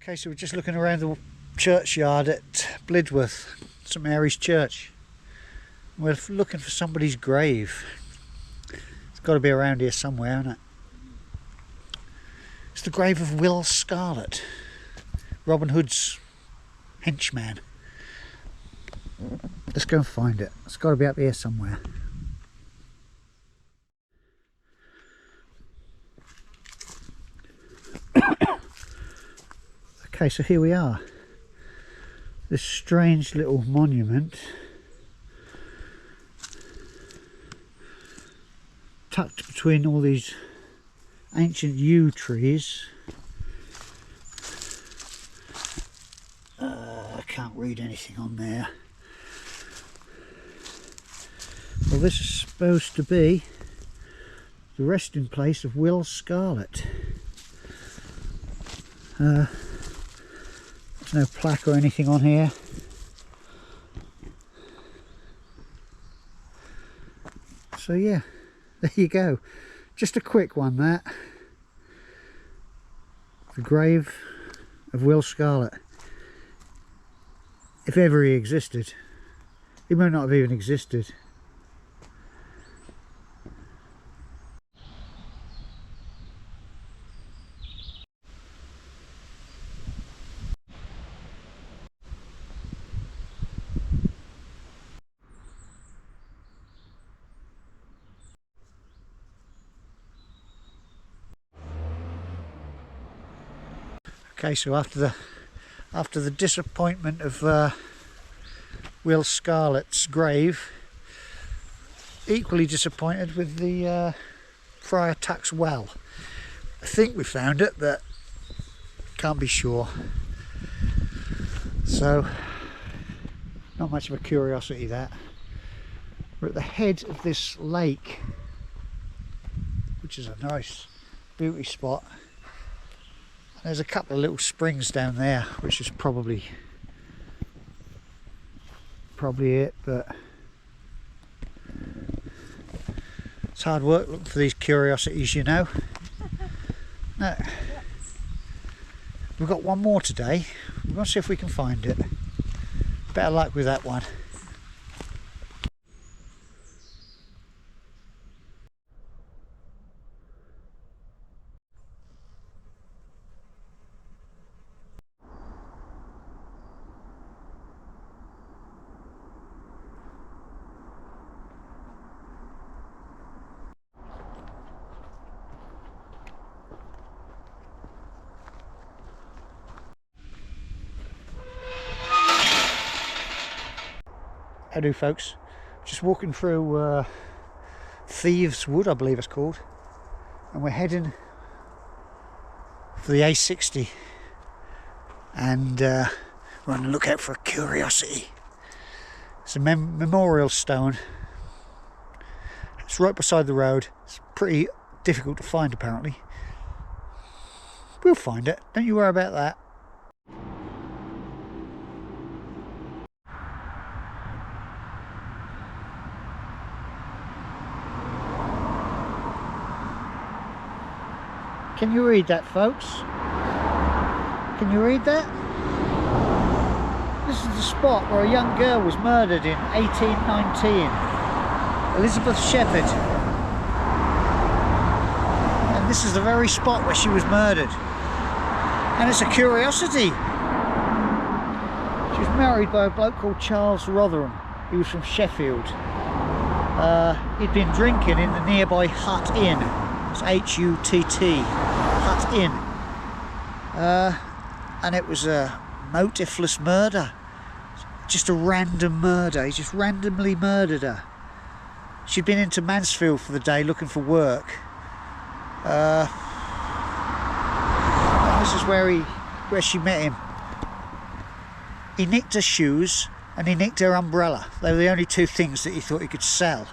Okay, so we're just looking around the churchyard at Blidworth, St Mary's Church. We're looking for somebody's grave. It's got to be around here somewhere, hasn't it? It's the grave of Will Scarlet, Robin Hood's henchman. Let's go and find it. It's got to be up here somewhere. Okay, so here we are. This strange little monument tucked between all these ancient yew trees. I can't read anything on there. Well, this is supposed to be the resting place of Will Scarlet. There's no plaque or anything on here. So yeah, there you go. Just a quick one, that. The grave of Will Scarlet. If ever he existed. He might not have even existed. Okay, so after the disappointment of Will Scarlet's grave, equally disappointed with the Friar Tuck's well. I think we found it, but can't be sure. So, not much of a curiosity, that. We're at the head of this lake, which is a nice beauty spot. There's a couple of little springs down there, which is probably it, but it's hard work looking for these curiosities, you know. No. We've got one more today. We're going to see if we can find it. Better luck with that one. How do, folks? Just walking through Thieves Wood, I believe it's called, and we're heading for the A60, and we're on the lookout for a curiosity. It's a memorial stone. It's right beside the road. It's pretty difficult to find, apparently. We'll find it, don't you worry about that. Can you read that, folks? Can you read that? This is the spot where a young girl was murdered in 1819. Elizabeth Shepherd. And this is the very spot where she was murdered. And it's a curiosity. She was married by a bloke called Charles Rotherham. He was from Sheffield. He'd been drinking in the nearby Hut Inn. It's H-U-T-T, Hut Inn. And it was a motiveless murder. Just a random murder. He just randomly murdered her. She'd been into Mansfield for the day looking for work. And this is where she met him. He nicked her shoes and he nicked her umbrella. They were the only two things that he thought he could sell.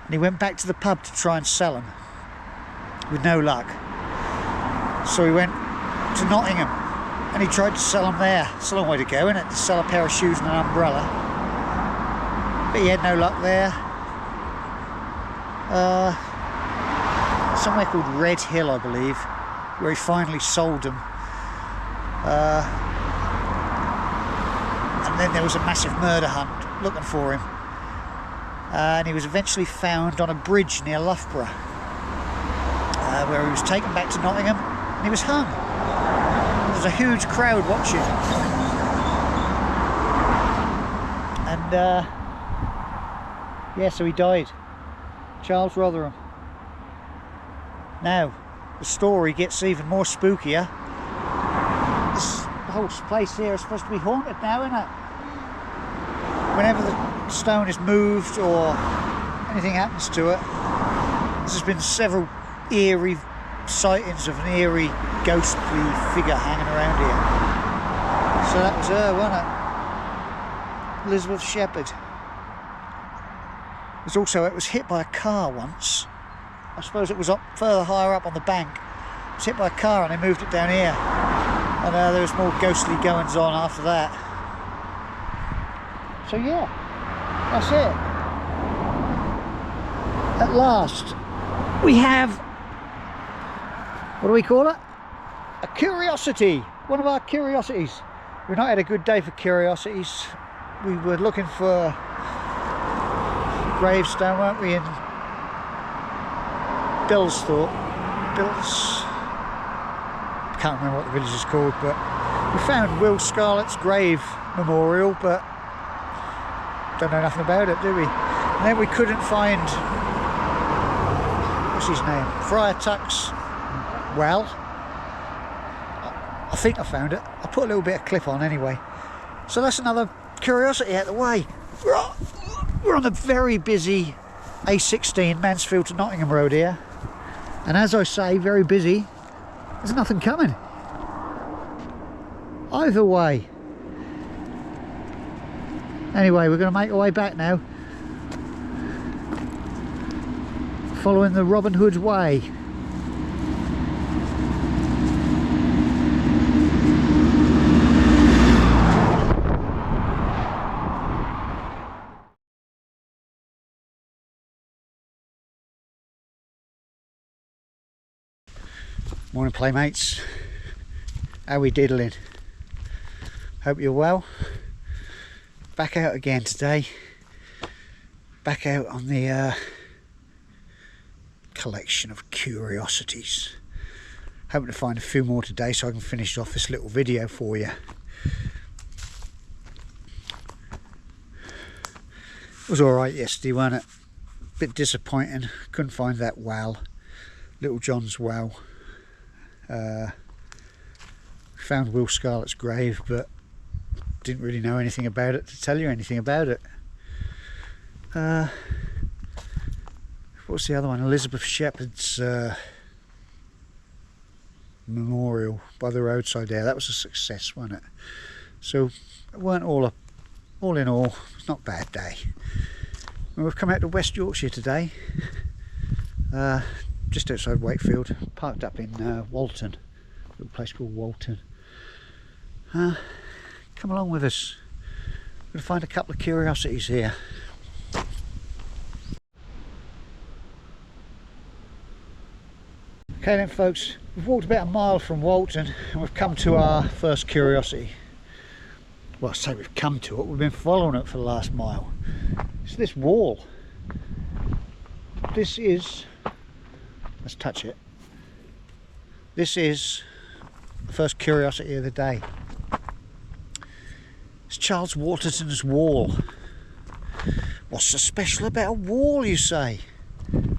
And he went back to the pub to try and sell them, with no luck. So he went to Nottingham and he tried to sell them there. It's a long way to go, isn't it, to sell a pair of shoes and an umbrella. But he had no luck there. Somewhere called Red Hill, I believe, where he finally sold them. And then there was a massive murder hunt looking for him. And he was eventually found on a bridge near Loughborough, where he was taken back to Nottingham and he was hung. There was a huge crowd watching. And yeah, so he died. Charles Rotherham. Now, the story gets even more spookier. The whole place here is supposed to be haunted now, isn't it? Whenever the stone is moved or anything happens to it, there's been several eerie sightings of an eerie, ghostly figure hanging around here. So that was her, wasn't it? Elizabeth Shepherd. It was hit by a car once. I suppose it was up further higher up on the bank. It was hit by a car and they moved it down here. And there was more ghostly goings on after that. So yeah, that's it. At last, we have, what do we call it? A curiosity. One of our curiosities. We've not had a good day for curiosities. We were looking for gravestone, weren't we, in Billsthorpe. Can't remember what the village is called, but we found Will Scarlet's grave memorial, but don't know nothing about it, do we? And then we couldn't find, what's his name? Friar Tuck's well. I think I found it. I put a little bit of clip on anyway. So that's another curiosity out of the way. We're on the very busy A16 Mansfield to Nottingham road here, and as I say, very busy. There's nothing coming either way. Anyway, we're going to make our way back now, following the Robin Hood way. Morning, playmates. How we diddling? Hope you're well. Back out again today. Back out on the collection of curiosities. Hoping to find a few more today so I can finish off this little video for you. It was alright yesterday, wasn't it? Bit disappointing. Couldn't find that well. Little John's well. Found Will Scarlet's grave, but didn't really know anything about it to tell you anything about it. What's the other one? Elizabeth Shepherd's memorial by the roadside there. That was a success, wasn't it? So it weren't all in all, it's not a bad day. Well, we've come out to West Yorkshire today, just outside Wakefield, parked up in Walton, a little place called Walton. Come along with us. We're going to find a couple of curiosities here. Okay then folks, we've walked about a mile from Walton and we've come to our first curiosity. Well, I say we've come to it, we've been following it for the last mile. It's this wall. This is, let's touch it. This is the first curiosity of the day. It's Charles Watertons wall. What's so special about a wall, you say?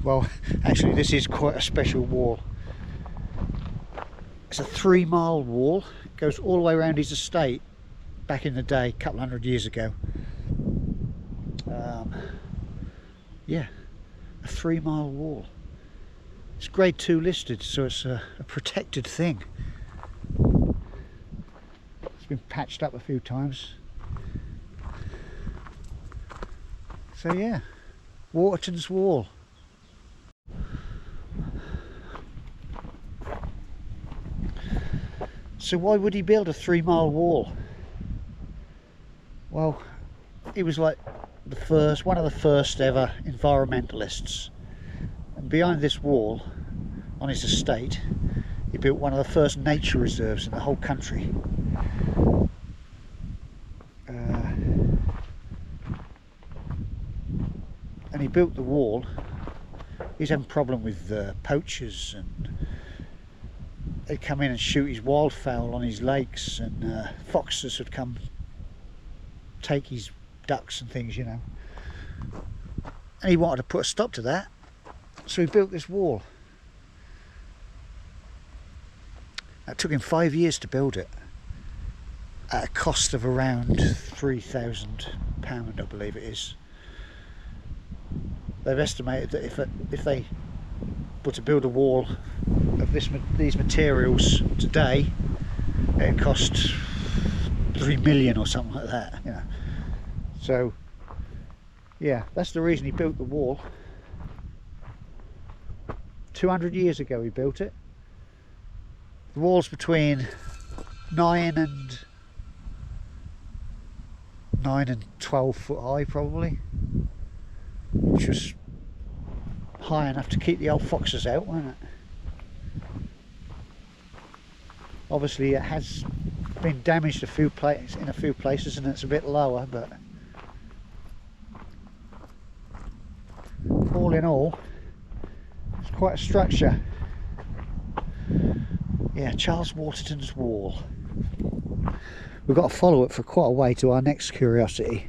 Well, actually this is quite a special wall. It's a 3-mile wall. It goes all the way around his estate back in the day, a couple hundred years ago. Yeah, a 3-mile wall. It's grade 2 listed, so it's a protected thing. It's been patched up a few times. So yeah, Watertons wall. So why would he build a 3-mile wall? Well, he was like one of the first ever environmentalists. And behind this wall, on his estate, he built one of the first nature reserves in the whole country. And he built the wall. He's having a problem with poachers, and they come in and shoot his wildfowl on his lakes, and foxes would come take his ducks and things, you know. And he wanted to put a stop to that, so he built this wall. It took him 5 years to build it, at a cost of around £3,000, I believe it is. They've estimated that if they were to build a wall of these materials today, it'd cost 3 million or something like that, you know. So yeah, that's the reason he built the wall. 200 years ago he built it. The wall's between 9 and 12 foot high probably, which was high enough to keep the old foxes out, wasn't it? Obviously it has been damaged in a few places, and it's a bit lower, but all in all it's quite a structure. Yeah, Charles Waterton's wall. We've got to follow it for quite a way to our next curiosity.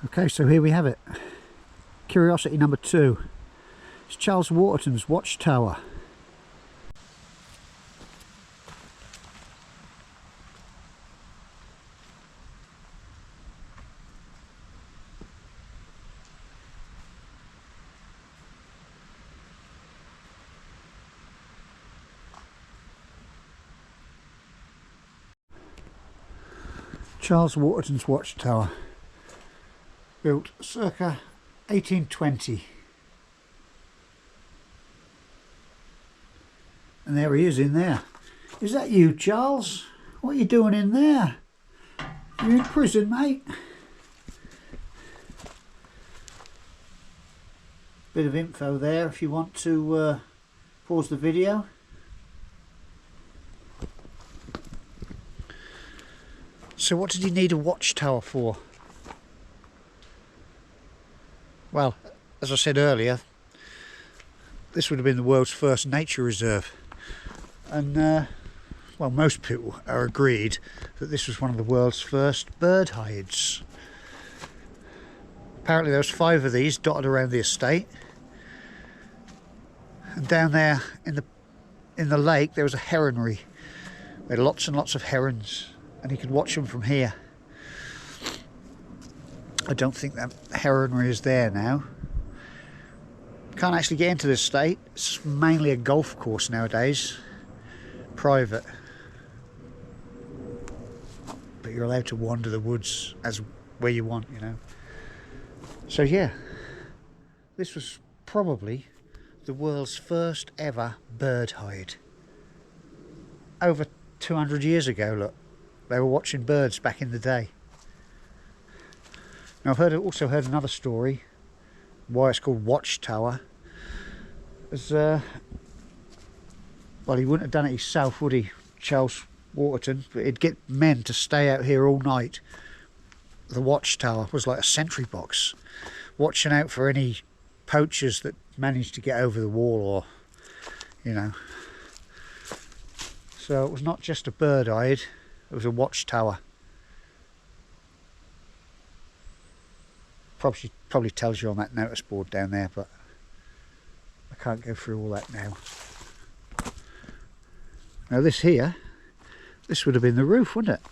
Okay, so here we have it. Curiosity number 2. It's Charles Waterton's watchtower. Charles Waterton's watchtower. Built circa 1820. And there he is in there. Is that you, Charles? What are you doing in there? You're in prison, mate. Bit of info there if you want to pause the video. So what did he need a watchtower for? Well, as I said earlier, this would have been the world's first nature reserve, and well, most people are agreed that this was one of the world's first bird hides. Apparently there was 5 of these dotted around the estate, and down there in the lake there was a heronry. There had lots and lots of herons, and you could watch them from here. I don't think that heronry is there now. Can't actually get into this estate. It's mainly a golf course nowadays, private. But you're allowed to wander the woods as where you want, you know. So yeah, this was probably the world's first ever bird hide. Over 200 years ago, look. They were watching birds back in the day. Now I've also heard another story, why it's called Watchtower. As well, he wouldn't have done it himself, would he, Charles Waterton? But he'd get men to stay out here all night. The Watchtower was like a sentry box, watching out for any poachers that managed to get over the wall, or, you know. So it was not just a bird hide, it was a watchtower. Probably tells you on that notice board down there, but I can't go through all that now. Now this here, this would have been the roof, wouldn't it?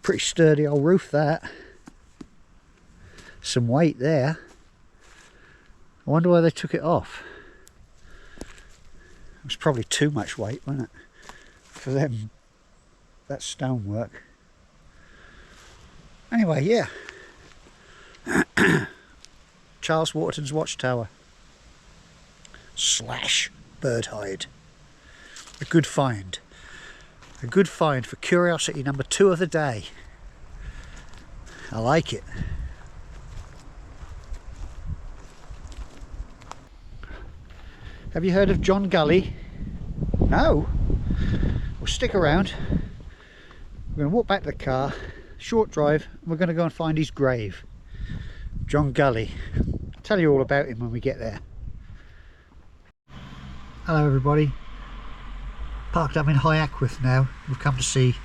Pretty sturdy old roof that. Some weight there. I wonder why they took it off. was probably too much weight, wasn't it, for them, that stonework. Anyway, yeah. Charles Waterton's watchtower / bird hide. A good find. A good find for curiosity number 2 of the day. I like it. Have you heard of John Gullys? No? Well, stick around. We're going to walk back to the car, short drive, and we're going to go and find his grave. John Gullys. I'll tell you all about him when we get there. Hello everybody. Parked up in High Ackworth now. We've come to see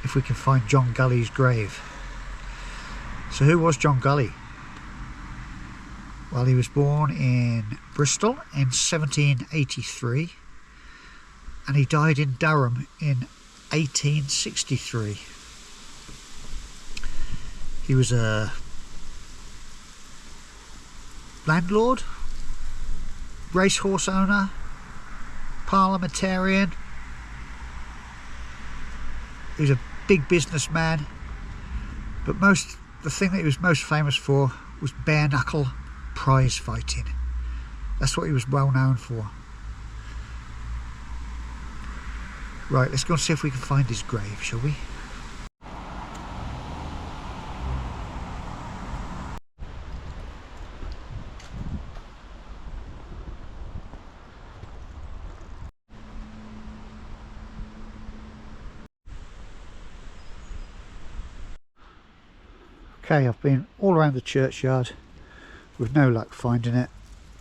if we can find John Gullys' grave. So who was John Gullys? Well, he was born in Bristol in 1783 and he died in Durham in 1863. He was a landlord, racehorse owner, parliamentarian. He was a big businessman, but the thing that he was most famous for was bare knuckle prize fighting. That's what he was well known for. Right, let's go and see if we can find his grave, shall we? Okay, I've been all around the churchyard with no luck finding it,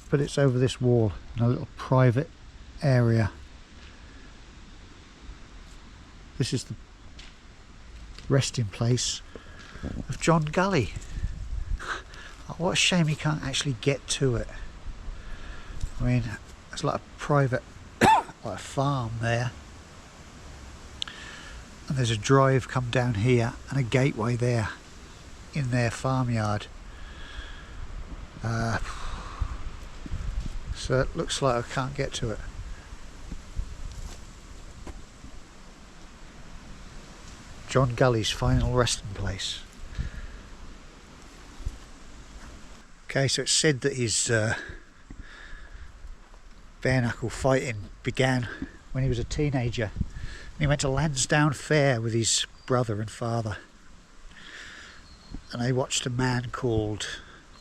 but it's over this wall in a little private area. This is the resting place of John Gullys. Oh, what a shame he can't actually get to it. I mean, it's like a private like a farm there, and there's a drive come down here and a gateway there in their farmyard. So it looks like I can't get to it. John Gullys' final resting place. Okay, so it's said that his bare knuckle fighting began when he was a teenager. And he went to Lansdowne Fair with his brother and father. And they watched a man called,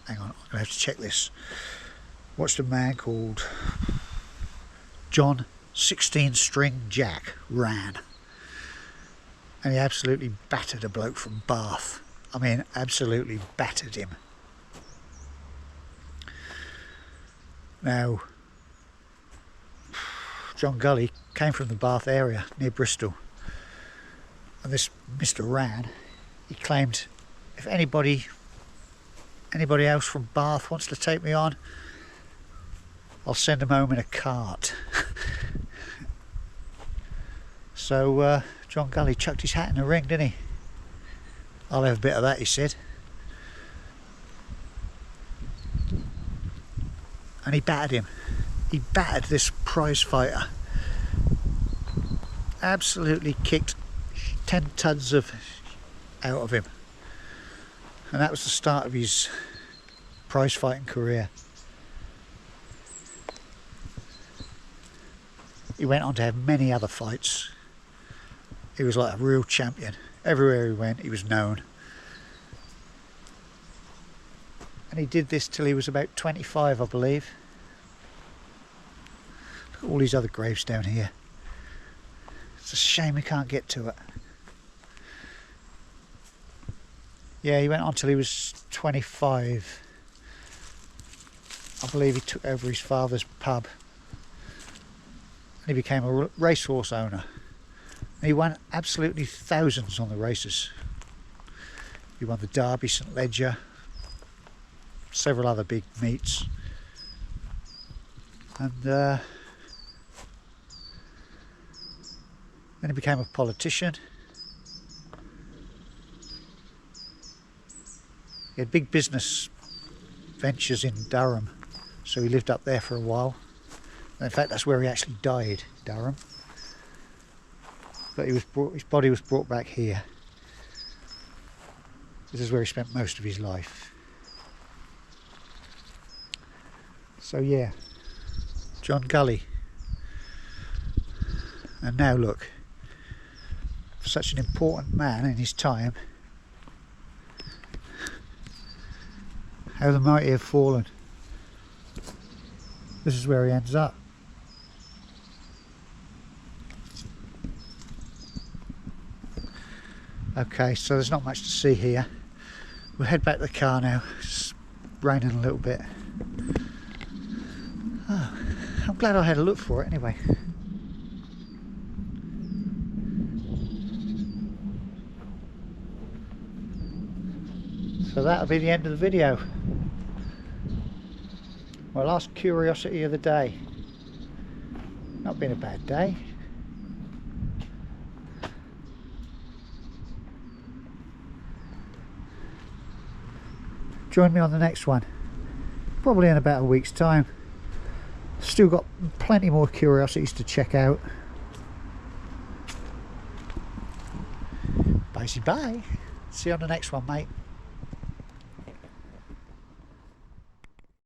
hang on, I'm going to have to check this. Watched a man called John 16-String Jack ran. And he absolutely battered a bloke from Bath. I mean, absolutely battered him. Now, John Gullys came from the Bath area near Bristol. And this Mr. Ran, he claimed, if anybody else from Bath wants to take me on, I'll send them home in a cart. So John Gullys chucked his hat in the ring, didn't he? I'll have a bit of that, he said. And he battered him. He battered this prize fighter. Absolutely kicked 10 tons out of him. And that was the start of his prize fighting career. He went on to have many other fights. He was like a real champion. Everywhere he went, he was known. And he did this till he was about 25, I believe. Look at all these other graves down here. It's a shame we can't get to it. Yeah, he went on till he was 25. I believe he took over his father's pub. And he became a racehorse owner. And he won absolutely thousands on the races. He won the Derby, St Leger, several other big meets. And then he became a politician. He had big business ventures in Durham, so he lived up there for a while. In fact, that's where he actually died, Durham. But his body was brought back here. This is where he spent most of his life. So yeah, John Gullys. And now look, for such an important man in his time, how the mighty have fallen. This is where he ends up. Okay, so there's not much to see here. We'll head back to the car now. It's raining a little bit. Oh, I'm glad I had a look for it anyway. So that'll be the end of the video. My last curiosity of the day. Not been a bad day. Join me on the next one, probably in about a week's time. Still got plenty more curiosities to check out. Bye. See you on the next one, mate.